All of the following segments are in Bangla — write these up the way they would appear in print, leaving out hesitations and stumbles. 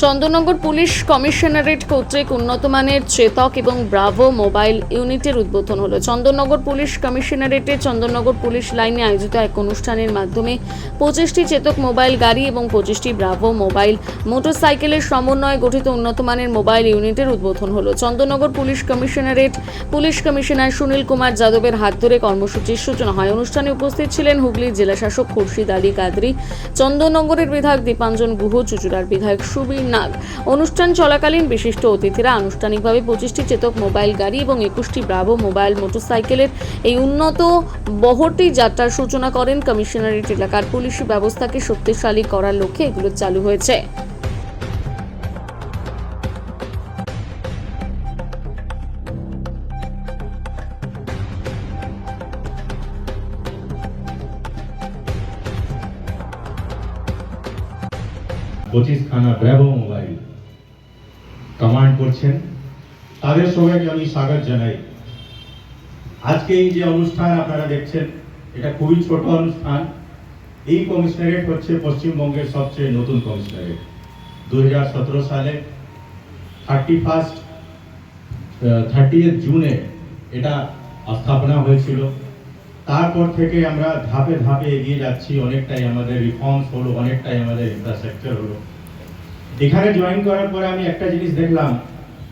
চন্দননগর পুলিশ কমিশনারেট কর্তৃক উন্নতমানের চেতক এবং ব্রাভো মোবাইল ইউনিটের উদ্বোধন হলো। চন্দননগর পুলিশ কমিশনারেটে চন্দননগর পুলিশ লাইনে আয়োজিত এক অনুষ্ঠানের মাধ্যমে 25টি চেতক মোবাইল গাড়ি এবং 25টি ব্রাভো মোবাইল মোটরসাইকেলের সমন্বয়ে গঠিত উন্নতমানের মোবাইল ইউনিটের উদ্বোধন হলো। Chandannagar police commissionerate police commissioner Sunil Kumar যাদবের হাত ধরে কর্মসূচির সূচনা হয়। অনুষ্ঠানে উপস্থিত ছিলেন হুগলির জেলাশাসক খুরশিদ আলী কাদরি, চন্দননগরের বিধায়ক দীপাঞ্জন গুহ, চুঁচুড়ার বিধায়ক সুবীর নাগ। অনুষ্ঠান চলাকালীন বিশিষ্ট অতিথিরা আনুষ্ঠানিকভাবে 25টি চেতক মোবাইল গাড়ি এবং 21টি ব্রাভো মোবাইল মোটরসাইকেলের এই উন্নত বহরটি যাত্রার সূচনা করেন। কমিশনারেট এলাকার পুলিশি ব্যবস্থাকে শক্তিশালী করার লক্ষ্যে এগুলো চালু হয়েছে। পঁচিশ খানা ব্রাভো মোবাইল কমান্ড করছেন, তাদের সবাইকে আমি স্বাগত জানাই। আজকে এই যে অনুষ্ঠান আপনারা দেখছেন, এটা খুবই ছোট অনুষ্ঠান। এই কমিশনারেট হচ্ছে পশ্চিমবঙ্গের সবচেয়ে নতুন কমিশনারেট। 2017 সালে 30 জুনে এটা স্থাপনা হয়েছিল। তারপর থেকে আমরা ধাপে ধাপে এগিয়ে যাচ্ছি। অনেকটাই আমাদের রিফর্মস হলো, অনেকটাই আমাদের ইনফ্রাস্ট্রাকচার হলো। এখানে জয়েন করার পরে আমি একটা জিনিস দেখলাম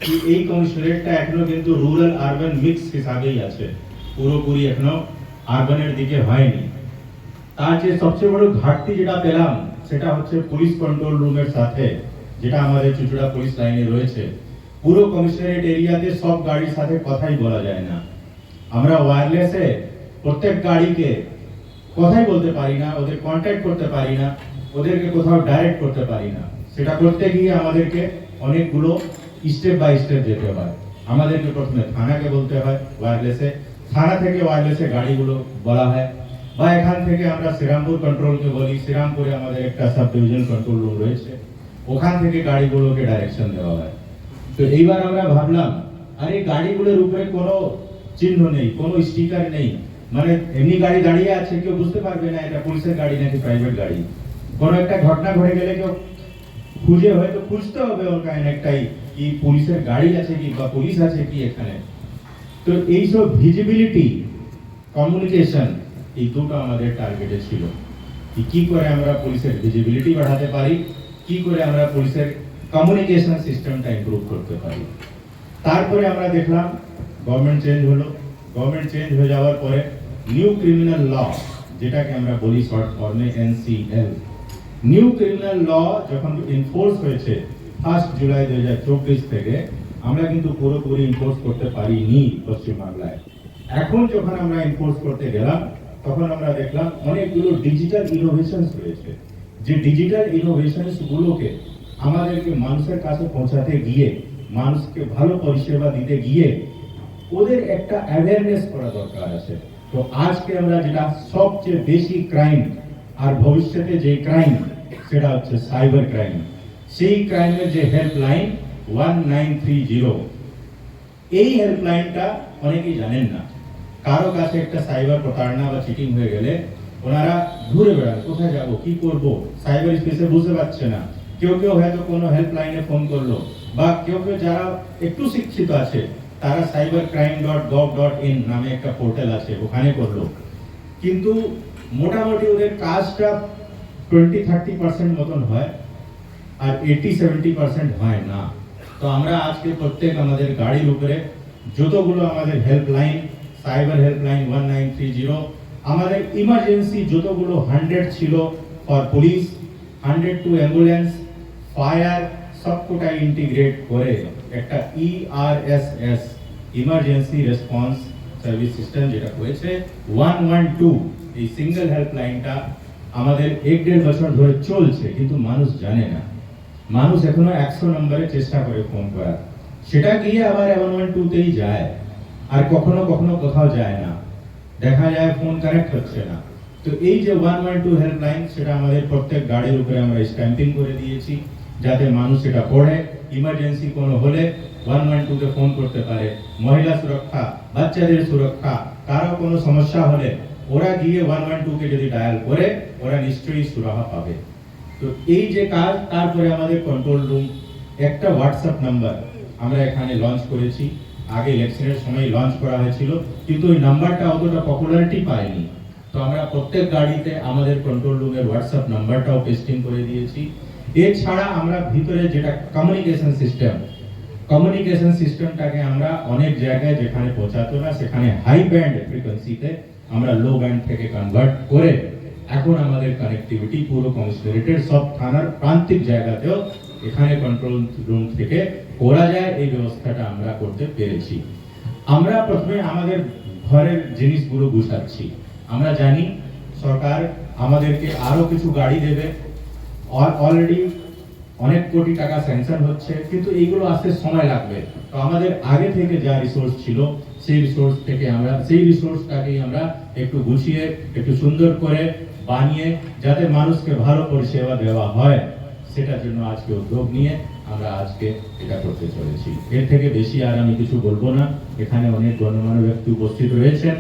কি এই কমিশনারেটটা এখনো কিন্তু রুরাল আরবান মিক্স হিসাবেই আছে, পুরোপুরি এখনো আরবানের দিকে হয়নি। তার যে সবচেয়ে বড় ঘাটতি যেটা পেলাম সেটা হচ্ছে পুলিশ কন্ট্রোল রুমের সাথে, যেটা আমাদের চুঁচুড়া পুলিশ লাইনে রয়েছে। পুরো কমিশনারেট এরিয়াতে সব গাড়ির সাথে কথাই বলা যায় না। আমরা ওয়্যারলেসে প্রত্যেক গাড়িকে কথাই বলতে পারি না, ওদের কন্ট্যাক্ট করতে পারি না, ওদেরকে কোথাও ডাইরেক্ট করতে পারি না। সেটা করতে গিয়ে আমাদেরকে অনেকগুলো স্টেপ বাই স্টেপ যেতে হয়। আমাদেরকে প্রথমে থানাকে বলতে হয় ওয়্যারলেসে, থানা থেকে ওয়্যারলেসে গাড়িগুলো বলা হয়, বা এখান থেকে আমরা শ্রীরামপুর কন্ট্রোলকে বলি, শ্রীরামপুরে আমাদের একটা সাব ডিভিশন কন্ট্রোল রুম রয়েছে, ওখান থেকে গাড়িগুলোকে ডাইরেকশন দেওয়া হয়। তো এইবার আমরা ভাবলাম, আরে গাড়িগুলোর উপরে কোনো চিহ্ন নেই, কোনো স্টিকার নেই, মানে এমনি গাড়ি দাঁড়িয়ে আছে, কেউ বুঝতে পারবে না এটা পুলিশের গাড়ি নাকি প্রাইভেট গাড়ি। কোনো একটা ঘটনা ঘটে গেলে কেউ খুঁজে হয়তো খুঁজতে হবে ওর একটাই কি পুলিশের গাড়ি আছে কি বা পুলিশ আছে কি এখানে। তো এইসব ভিজিবিলিটি, কমিউনিকেশন, এই দুটো আমাদের টার্গেটে ছিল। কি করে আমরা পুলিশের ভিজিবিলিটি বাড়াতে পারি, কি করে আমরা পুলিশের কমিউনিকেশন সিস্টেমটা ইমপ্রুভ করতে পারি। তারপরে আমরা দেখলাম গভর্নমেন্ট চেঞ্জ হলো। গভর্নমেন্ট চেঞ্জ হয়ে যাওয়ার পরে নিউ ক্রিমিনাল ল, যেটাকে আমরা বলি শর্ট ফর্মে NCL, নিউ ক্রিমিনাল ল যখন এনফোর্স হয়েছে 1 জুলাই 2024 থেকে, আমরা কিন্তু পুরোপুরি এনফোর্স করতে পারিনি পশ্চিমবাংলায়। এখন যখন আমরা এনফোর্স করতে গেলাম তখন আমরা দেখলাম অনেকগুলো ডিজিটাল ইনোভেশনস রয়েছে। যে ডিজিটাল ইনোভেশনস গুলোকে আমাদেরকে মানুষের কাছে পৌঁছাতে গিয়ে, মানুষকে ভালো পরিষেবা দিতে গিয়ে ওদের একটা অ্যাওয়ারনেস করা দরকার আছে। তো আজকে আমরা যেটা সবচেয়ে বেশি ক্রাইম আর ভবিষ্যতে যে ক্রাইম সেটা হচ্ছে সাইবার ক্রাইম, সেই ক্রাইমের যে হেল্পলাইন 1930, এই হেল্পলাইনটা অনেকেই জানেন না। কারো কাছে একটা সাইবার প্রতারণা বা চিটিং হয়ে গেলে ওনারা ঘুরে বেড়ান, কোথায় যাব, কি করব, সাইবার স্পেসে বুঝতে পারছে না। কেউ কেউ হয়তো কোনো হেল্পলাইনে ফোন করলো, বা কেউ কেউ যারা একটু শিক্ষিত আছে তারা cybercrime.gov.in নামে একটা পোর্টাল আছে, ওখানে করলো। কিন্তু মোটামুটি ওদের কাজটা 20-30% মতন হয়, আর 80-70% হয় না। তো আমরা আজকে প্রত্যেক আমাদের গাড়ির উপরে যতগুলো আমাদের হেল্পলাইন, সাইবার হেল্পলাইন 1930, আমাদের ইমার্জেন্সি যতগুলো 100 ছিল for police, 100 to ambulance, fire, সবকটা ইন্টিগ্রেট করে একটা ERSS, emergency response service system যেটা হয়েছে 112, এই সিঙ্গেল হেল্পলাইনটা আমাদের 1-1.5 বছর ধরে চলছে, কিন্তু মানুষ জানে না। মানুষ এখনো 100 নম্বরে চেষ্টা করে ফোন করার, সেটা গিয়ে আবার 112তেই যায়, আর কখনো কখনো কোথাও যায় না, দেখা যায় ফোন কানেক্ট হচ্ছে না। তো এই যে 112 হেল্পলাইন, সেটা আমাদের প্রত্যেক গাড়ির উপরে আমরা স্ট্যাম্পিং করে দিয়েছি, যাতে মানুষ এটা পড়ে, ইমার্জেন্সি কোনো হলে 112তে ফোন করতে পারে। মহিলা সুরক্ষা, বাচ্চাদের সুরক্ষা, কারো কোনো সমস্যা হলে ওরা গিয়ে 112কে যদি ডায়াল করে ওরা নিশ্চয়ই সুরাহা পাবে। তো তো এই যে কাজ, তারপরে আমাদের কন্ট্রোল রুম একটা হোয়াটসঅ্যাপ নাম্বার আমরা এখানে লঞ্চ করেছি। আগে ইলেকশনের সময় লঞ্চ করা হয়েছিল, কিন্তু ওই নাম্বারটা অতটা পপুলারিটি পায়নি। তো আমরা প্রত্যেক গাড়িতে আমাদের কন্ট্রোল রুমের হোয়াটসঅ্যাপ নাম্বারটাও পেস্টিং করে দিয়েছি। এছাড়া আমরা ভিতরে যেটা কমিউনিকেশন সিস্টেমটাকে আমরা অনেক জায়গায় যেখানে পৌঁছাতো না, সেখানে হাই ব্যান্ড ফ্রিকোয়েন্সিতে আমরা লো ব্যান্ড থেকে কনভার্ট করে এখন আমাদের কানেক্টিভিটি পুরো কমিশনারেটের সব থানার প্রান্তিক জায়গাতেও এখানে কন্ট্রোল রুম থেকে করা যায়, এই ব্যবস্থাটা আমরা করতে পেরেছি। আমরা প্রথমে আমাদের ঘরের জিনিসগুলো গুছাচ্ছি। আমরা জানি সরকার আমাদেরকে আরো কিছু গাড়ি দেবে, অলরেডি অনেক কোটি টাকা স্যাংশন হচ্ছে, কিন্তু এইগুলো আসতে সময় লাগবে। তো আমাদের আগে থেকে যা রিসোর্স ছিল সেই রিসোর্সটাকেই আমরা একটু গুছিয়ে একটু সুন্দর করে বানিয়ে যাতে মানুষকে ভালো পরিষেবা দেওয়া হয়, সেটার জন্য আজকে উদ্যোগ নিয়ে আমরা আজকে এটা করতে চলেছি। এর থেকে বেশি আর আমি কিছু বলবো না। এখানে অনেক গণ্যমান্য ব্যক্তি উপস্থিত রয়েছেন,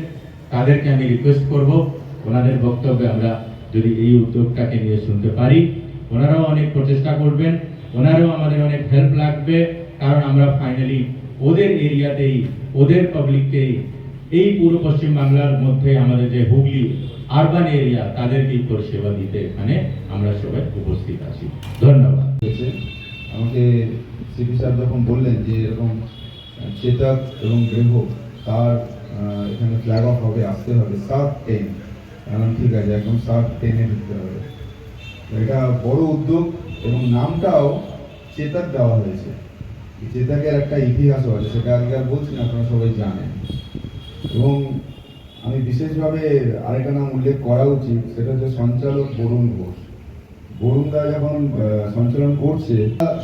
তাদেরকে আমি রিকোয়েস্ট করব ওনাদের বক্তব্যে আমরা যদি এই উদ্যোগটাকে নিয়ে শুনতে পারি। ওনারাও অনেক প্রচেষ্টা করবেন, ওনারাও আমাদের অনেক হেল্প লাগবে, কারণ আমরা ফাইনালি ওদের এরিয়াতেই, ওদের পাবলিককেই, এই পুরো পশ্চিম বাংলার মধ্যে আমাদের যে হুগলি আরবান এরিয়া, তাদেরকেই পরিষেবা দিতে এখানে আমরা সবাই উপস্থিত আছি। ধন্যবাদ। আমাকে সিপি স্যার যখন বললেন যে এরকম চেতক এবং গ্রেভো তার এখানে ফ্ল্যাগ অফ হবে, আসতে হবে সার্ভ 10, ঠিক আছে, একদম সার্ভ 10-এ ঢুকতে হবে। এটা বড় উদ্যোগ এবং নামটাও চেতক দেওয়া হয়েছে। চেতকের একটা ইতিহাসও আছে, সেটা আজকে আর বলছি না, আপনারা সবাই জানেন। এবং আমি বিশেষভাবে আরেকটা নাম উল্লেখ করা উচিত, সেটা হচ্ছে সঞ্চালক বরুণ ঘোষ। বরুণদা যখন সঞ্চালন করছে,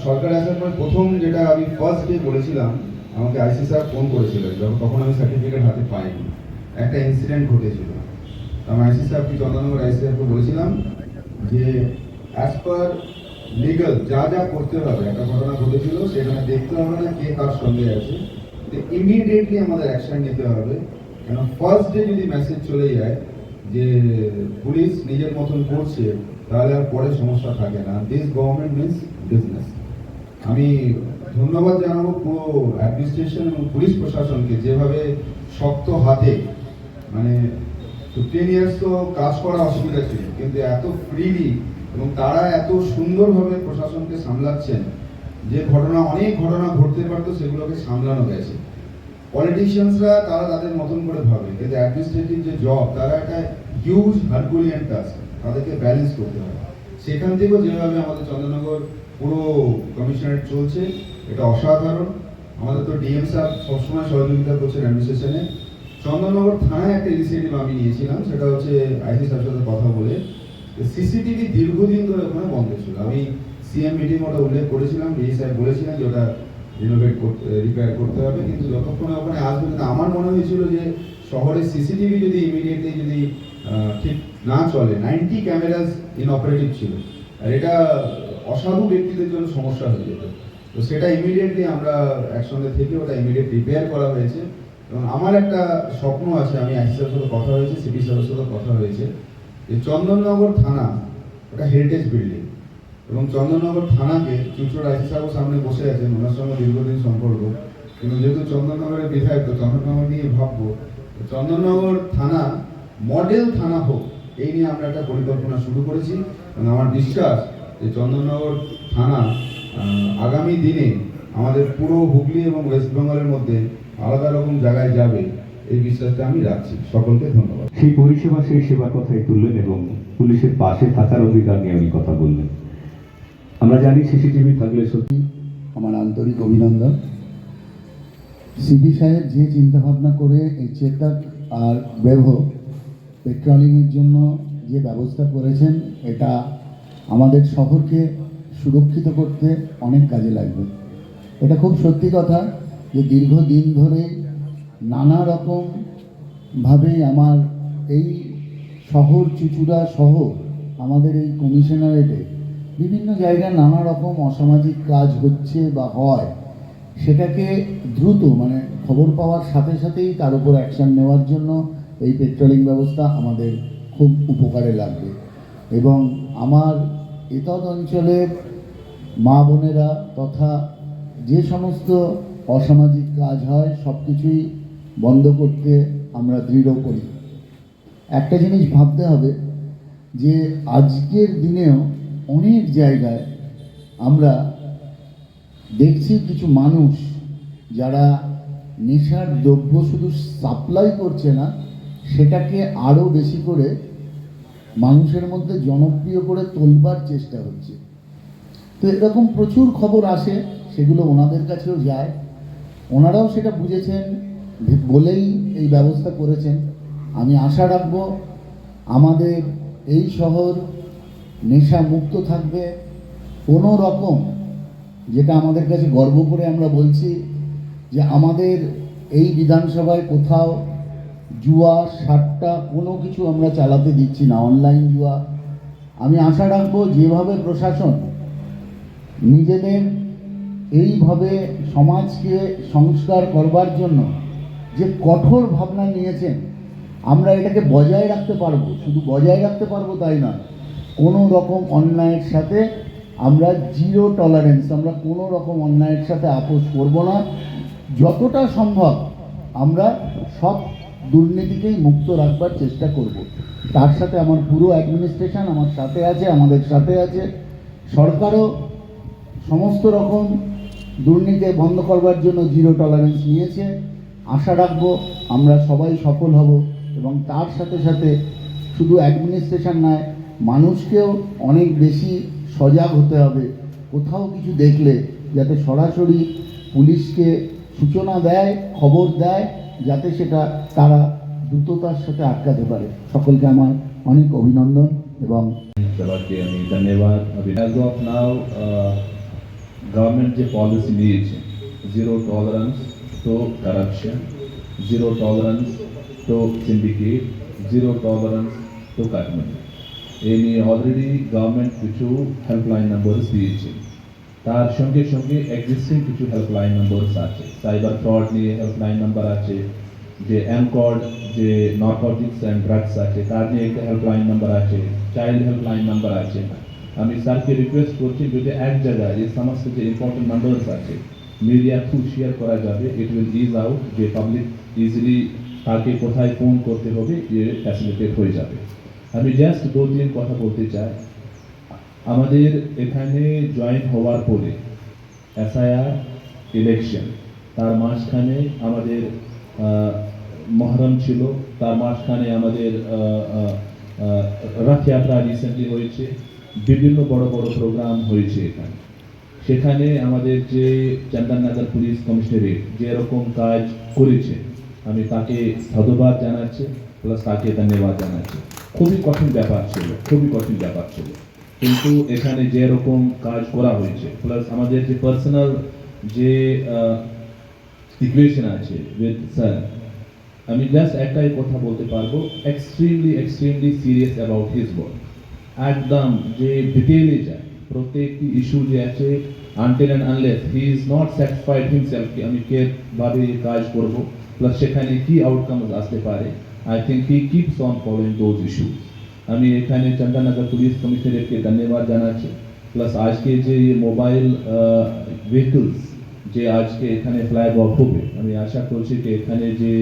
সরকার আসার পর প্রথম যেটা আমি ফার্স্ট ডে বলেছিলাম, আমাকে আইসি স্যার ফোন করেছিলেন, তখন আমি সার্টিফিকেট হাতে পাইনি, একটা ইনসিডেন্ট ঘটেছিল। আমি আইসি স্যারকে, চন্দননগর আইসি স্যারকে বলেছিলাম যে অ্যাজ পার লিগাল যা যা করতে হবে, একটা ঘটনা ঘটেছিল, সেখানে দেখতে হবে না কে কার সঙ্গে আছে, ইমিডিয়েটলি আমাদের অ্যাকশন নিতে হবে। কেন ফার্স্ট ডে যদি মেসেজ চলে যায় যে পুলিশ নিজের মতন করছে, তাহলে আর পরে সমস্যা থাকে না। This government means business. আমি ধন্যবাদ জানাবো পুরো অ্যাডমিনিস্ট্রেশন এবং পুলিশ প্রশাসনকে, যেভাবে শক্ত হাতে, মানে 15 ইয়ার্স তো কাজ করা অসুবিধা ছিল, কিন্তু এত ফ্রিলি এবং তারা এত সুন্দরভাবে প্রশাসনকে সামলাচ্ছেন, যে অনেক ঘটনা ঘটতে পারতো সেগুলোকে সামলানো গেছে। পলিটিশিয়ানসরা তারা তাদের মতন করে ভাবে, কিন্তু অ্যাডমিনিস্ট্রেটিভ যে জব, তারা একটা হিউজ হারকুলিয়ান টাস্ক, তাদেরকে ব্যালেন্স করতে হবে। সেখান থেকেও যেভাবে আমাদের চন্দননগর পুরো কমিশনারেট চলছে, এটা অসাধারণ। আমাদের তো ডিএম স্যার সবসময় সহযোগিতা করছেন অ্যাডমিনিস্ট্রেশনে। চন্দননগর থানায় একটা ইনিশিয়েটিভ আমি নিয়েছিলাম, সেটা হচ্ছে আইসি স্যারের সাথে কথা বলে, সিসিটিভি দীর্ঘদিন ধরে ওখানে বন্ধ ছিল। আমি সিএম মিটিং ওটা উল্লেখ করেছিলাম, এই স্যার বলেছিলেন যে ওটা রিনোভেট করতে, রিপেয়ার করতে হবে, কিন্তু যতক্ষণে ওখানে আসবে, কিন্তু আমার মনে হয়েছিল যে শহরের সিসিটিভি যদি ইমিডিয়েটলি যদি ঠিক না চলে, 90 ক্যামেরাস ইনঅপারেটিভ ছিল, আর এটা অসাধু ব্যক্তিদের জন্য সমস্যা হয়ে যেত। তো সেটা ইমিডিয়েটলি আমরা একসঙ্গে থেকে ওটা ইমিডিয়েট রিপেয়ার করা হয়েছে। এবং আমার একটা স্বপ্ন আছে, আমি আইসি স্যারের সাথে কথা হয়েছে, সিপি স্যারের সাথে কথা হয়েছে, যে চন্দননগর থানা ওটা হেরিটেজ বিল্ডিং, এবং চন্দননগর থানাকে চুচুড় আইসি সাহেব সামনে বসে আছেন, ওনার সঙ্গে দীর্ঘদিন সম্পর্ক, কিন্তু যেহেতু চন্দননগরের বিধায়ক, তো চন্দননগর নিয়ে ভাববো, চন্দননগর থানা মডেল থানা হোক, এই নিয়ে আমরা একটা পরিকল্পনা শুরু করেছি। এবং আমার বিশ্বাস যে চন্দননগর থানা আগামী দিনে আমাদের পুরো হুগলি এবং ওয়েস্ট বেঙ্গলের মধ্যে আলাদা রকম জায়গায় যাবে, এই বিশ্বাসটা আমি রাখছি। সকলকে ধন্যবাদ। সেই পরিষেবা, সেই সেবার কথাই তুললেন এবং পুলিশের পাশে থাকার অধিকার নিয়ে উনি কথা বললেন। আমরা জানি সিসিটিভি থাকলে সত্যি আমার আন্তরিক অভিনন্দন। সিপি সাহেব যে চিন্তাভাবনা করে এই চেতক আর বেভো পেট্রোলিংয়ের জন্য যে ব্যবস্থা করেছেন, এটা আমাদের শহরকে সুরক্ষিত করতে অনেক কাজে লাগবে। এটা খুব সত্যি কথা যে দীর্ঘদিন ধরে নানা রকমভাবে আমার এই শহর চুচুড়া সহ আমাদের এই কমিশনারেটে বিভিন্ন জায়গায় নানা রকম অসামাজিক কাজ হচ্ছে বা হয়, সেটাকে দ্রুত মানে খবর পাওয়ার সাথে সাথেই তার উপর অ্যাকশন নেওয়ার জন্য এই পেট্রোলিং ব্যবস্থা আমাদের খুব উপকারে লাগবে। এবং আমার এতদ অঞ্চলের মা বোনেরা তথা যে সমস্ত অসামাজিক কাজ হয় সব কিছুই বন্ধ করতে আমরা দৃঢ় করি। একটা জিনিস ভাবতে হবে যে আজকের দিনেও অনেক জায়গায় আমরা দেখছি কিছু মানুষ যারা নেশার দ্রব্য শুধু সাপ্লাই করছে না, সেটাকে আরও বেশি করে মানুষের মধ্যে জনপ্রিয় করে তোলবার চেষ্টা হচ্ছে। তো এরকম প্রচুর খবর আসে, সেগুলো ওনাদের কাছেও যায়, ওনারাও সেটা বুঝেছেন বলেই এই ব্যবস্থা করেছেন। আমি আশা রাখব আমাদের এই শহর নেশা মুক্ত থাকবে। কোনো রকম, যেটা আমাদের কাছে গর্ব করে আমরা বলছি যে আমাদের এই বিধানসভায় কোথাও জুয়া সাট্টা কোনো কিছু আমরা চালাতে দিচ্ছি না, অনলাইন জুয়া। আমি আশা রাখবো যেভাবে প্রশাসন নিজেদের এইভাবে সমাজকে সংস্কার করবার জন্য যে কঠোর ভাবনা নিয়েছেন, আমরা এটাকে বজায় রাখতে পারবো। শুধু বজায় রাখতে পারবো তাই নয়, কোনো রকম অন্যায়ের সাথে আমরা জিরো টলারেন্স, আমরা কোনো রকম অন্যায়ের সাথে আপোষ করব না। যতটা সম্ভব আমরা সব দুর্নীতিকেই মুক্ত রাখবার চেষ্টা করব। তার সাথে আমার পুরো অ্যাডমিনিস্ট্রেশন আমার সাথে আছে, আমাদের সাথে আছে। সরকারও সমস্ত রকম দুর্নীতি বন্ধ করবার জন্য জিরো টলারেন্স নিয়েছে। আশা রাখবো আমরা সবাই সফল হব, এবং তার সাথে সাথে শুধু অ্যাডমিনিস্ট্রেশন নয়, মানুষকেও অনেক বেশি সজাগ হতে হবে। কোথাও কিছু দেখলে যাতে সরাসরি পুলিশকে সূচনা দেয়, খবর দেয়, যাতে সেটা তারা দ্রুততার সাথে আটকাতে পারে। সকলকে আমার অনেক অভিনন্দন এবং সবাইকে আমি ধন্যবাদ। অ্যাজ অফ নাও গভর্নমেন্ট যে পলিসি নিয়েছে, zero tolerance two corruption, zero tolerance two syndicate, zero tolerance two cut money, এই নিয়ে অলরেডি গভর্নমেন্ট কিছু হেল্পলাইন নম্বর দিয়েছে। তার সঙ্গে সঙ্গে এক্সিস্টিং কিছু হেল্পলাইন নম্বর আছে। সাইবার ফ্রড নিয়ে হেল্পলাইন নাম্বার আছে, যে এমকড যে নারকোটিক্স অ্যান্ড ড্রাগস আছে তার নিয়ে একটা হেল্পলাইন নাম্বার আছে, চাইল্ড হেল্পলাইন নাম্বার আছে। আমি স্যারকে রিকোয়েস্ট করছি যদি এক জায়গায় এই সমস্ত যে ইম্পর্টেন্ট নাম্বারস আছে মিডিয়া থ্রু শেয়ার করা যাবে, ইট উইল ইজ আউট, যে পাবলিক ইজিলি কাকে কোথায় ফোন করতে হবে এ ফ্যাসিলিটেট হয়ে যাবে। আমি জাস্ট দু-তিন কথা বলতে চাই। আমাদের এখানে জয়েন হওয়ার পরে এসআইআর, ইলেকশন, তার মাঝখানে আমাদের মহরম ছিল, তার মাঝখানে আমাদের রথযাত্রা রিসেন্টলি হয়েছে, বিভিন্ন বড় বড় প্রোগ্রাম হয়েছে এখানে। সেখানে আমাদের যে চন্দননগর পুলিশ কমিশনারেট যেরকম কাজ করেছে, আমি তাকে ধন্যবাদ জানাচ্ছি, প্লাস তাকে ধন্যবাদ জানাচ্ছি। খুবই কঠিন ব্যাপার ছিল, খুবই কঠিন ব্যাপার ছিল, কিন্তু এখানে যেরকম কাজ করা হয়েছে, প্লাস আমাদের যে পার্সোনাল যে ইকুয়েশন আছে উইথ স্যার, আমি জাস্ট একটাই কথা বলতে পারবো, extremely extremely serious about his work. একদম যে ডিটেইলে যায় প্রত্যেকটি ইস্যু যে আছে, until and unless he is not satisfied himself কি আমি ভাবে কাজ করব, প্লাস সেখানে কি আউটকাম আসতে পারে, I think he keeps on following those issues. আমি এখানে চন্দননগর পুলিশ কমিশনারেটকে ধন্যবাদ জানাচ্ছি, প্লাস আজকে যে মোবাইল ভেহিকলস যে আজকে এখানে ফ্ল্যাগ অফ হবে, আমি আশা করছি যে এখানে যে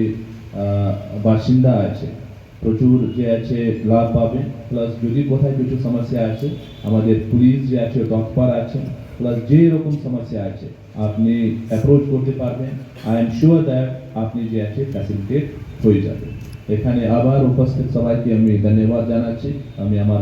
বাসিন্দা আছে প্রচুর যে আছে লাভ পাবে, প্লাস যদি কোথায় কিছু সমস্যা আছে আমাদের পুলিশ যে আছে তৎপর আছে, প্লাস যে রকম সমস্যা আছে আপনি অ্যাপ্রোচ করতে পারবেন। আই এম শিওর দ্যাট আপনি যে আছে ফ্যাসিলিটেট হয়ে যাবে। এখানে আবার উপস্থিত সবাইকে আমি ধন্যবাদ জানাচ্ছি। আমি আমার